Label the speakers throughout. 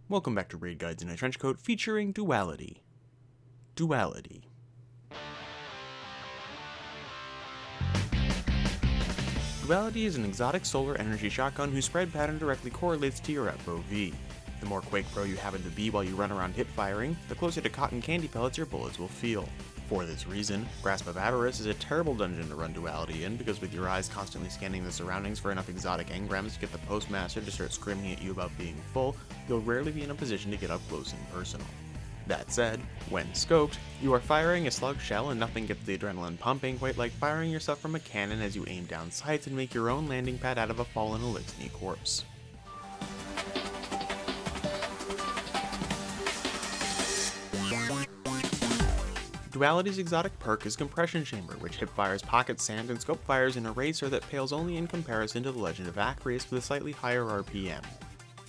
Speaker 1: Welcome back to Raid Guides in a Trenchcoat featuring Duality. Duality. Duality is an exotic solar energy shotgun whose spread pattern directly correlates to your FOV. The more Quake Pro you happen to be while you run around hip firing, the closer to cotton candy pellets your bullets will feel. For this reason, Grasp of Avarice is a terrible dungeon to run Duality in, because with your eyes constantly scanning the surroundings for enough exotic engrams to get the Postmaster to start screaming at you about being full, you'll rarely be in a position to get up close and personal. That said, when scoped, you are firing a slug shell and nothing gets the adrenaline pumping quite like firing yourself from a cannon as you aim down sights and make your own landing pad out of a fallen Elixni corpse. Duality's exotic perk is Compression Chamber, which hipfires pocket sand and scope fires an eraser that pales only in comparison to the Legend of Acreus with a slightly higher RPM.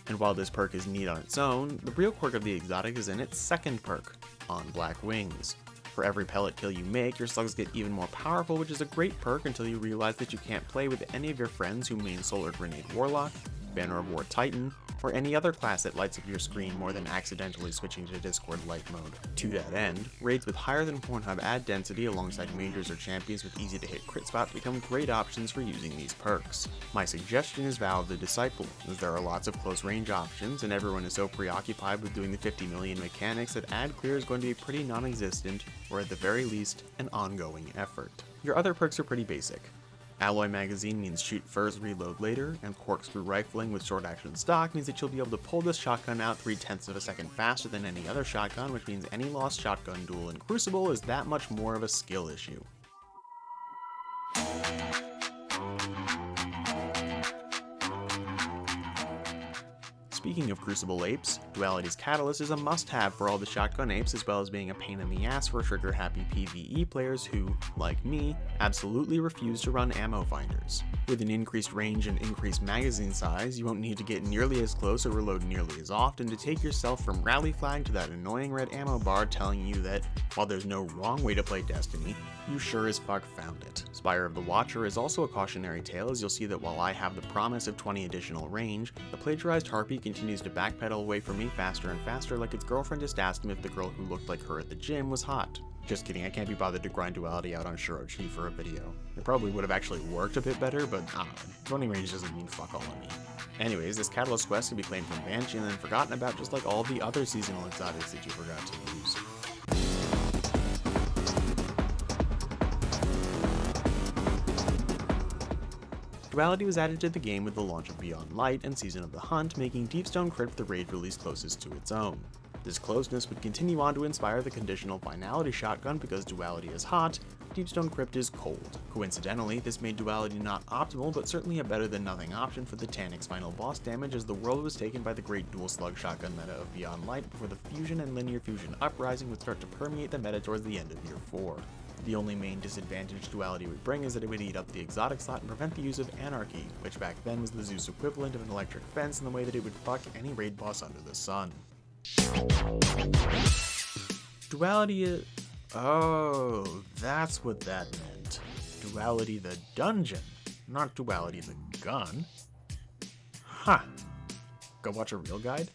Speaker 1: And while this perk is neat on its own, the real quirk of the exotic is in its second perk, On Black Wings. For every pellet kill you make, your slugs get even more powerful, which is a great perk until you realize that you can't play with any of your friends who main Solar Grenade Warlock, Banner of War Titan, or any other class that lights up your screen more than accidentally switching to Discord Light mode. To that end, raids with higher than Pornhub ad density alongside majors or champions with easy to hit crit spots become great options for using these perks. My suggestion is Vow of the Disciple, as there are lots of close range options and everyone is so preoccupied with doing the 50 million mechanics that ad clear is going to be pretty non-existent, or at the very least, an ongoing effort. Your other perks are pretty basic. Alloy Magazine means shoot first, reload later, and Corkscrew Rifling with short action stock means that you'll be able to pull this shotgun out 0.3 of a second faster than any other shotgun, which means any lost shotgun duel in Crucible is that much more of a skill issue. Speaking of Crucible apes, Duality's Catalyst is a must-have for all the shotgun apes, as well as being a pain in the ass for trigger-happy PvE players who, like me, absolutely refuse to run ammo finders. With an increased range and increased magazine size, you won't need to get nearly as close or reload nearly as often to take yourself from rally flag to that annoying red ammo bar telling you that, while there's no wrong way to play Destiny, you sure as fuck found it. Spire of the Watcher is also a cautionary tale, as you'll see that while I have the promise of 20 additional range, the plagiarized Harpy continues to backpedal away from me faster and faster like its girlfriend just asked him if the girl who looked like her at the gym was hot. Just kidding, I can't be bothered to grind Duality out on Shirochi for a video. It probably would have actually worked a bit better, but I don't know, 20 range doesn't mean fuck all to me. Anyways, this Catalyst quest can be claimed from Banshee and then forgotten about just like all the other seasonal exotics that you forgot to use. Duality was added to the game with the launch of Beyond Light and Season of the Hunt, making Deepstone Crypt the raid release closest to its own. This closeness would continue on to inspire the conditional Finality shotgun because Duality is hot, Deepstone Crypt is cold. Coincidentally, this made Duality not optimal, but certainly a better than nothing option for the Taniks final boss damage, as the world was taken by the great dual slug shotgun meta of Beyond Light before the fusion and linear fusion uprising would start to permeate the meta towards the end of year 4. The only main disadvantage Duality would bring is that it would eat up the exotic slot and prevent the use of Anarchy, which back then was the Zeus equivalent of an electric fence in the way that it would fuck any raid boss under the sun. Duality is... oh, that's what that meant. Duality the dungeon, not Duality the gun. Huh. Go watch a real guide?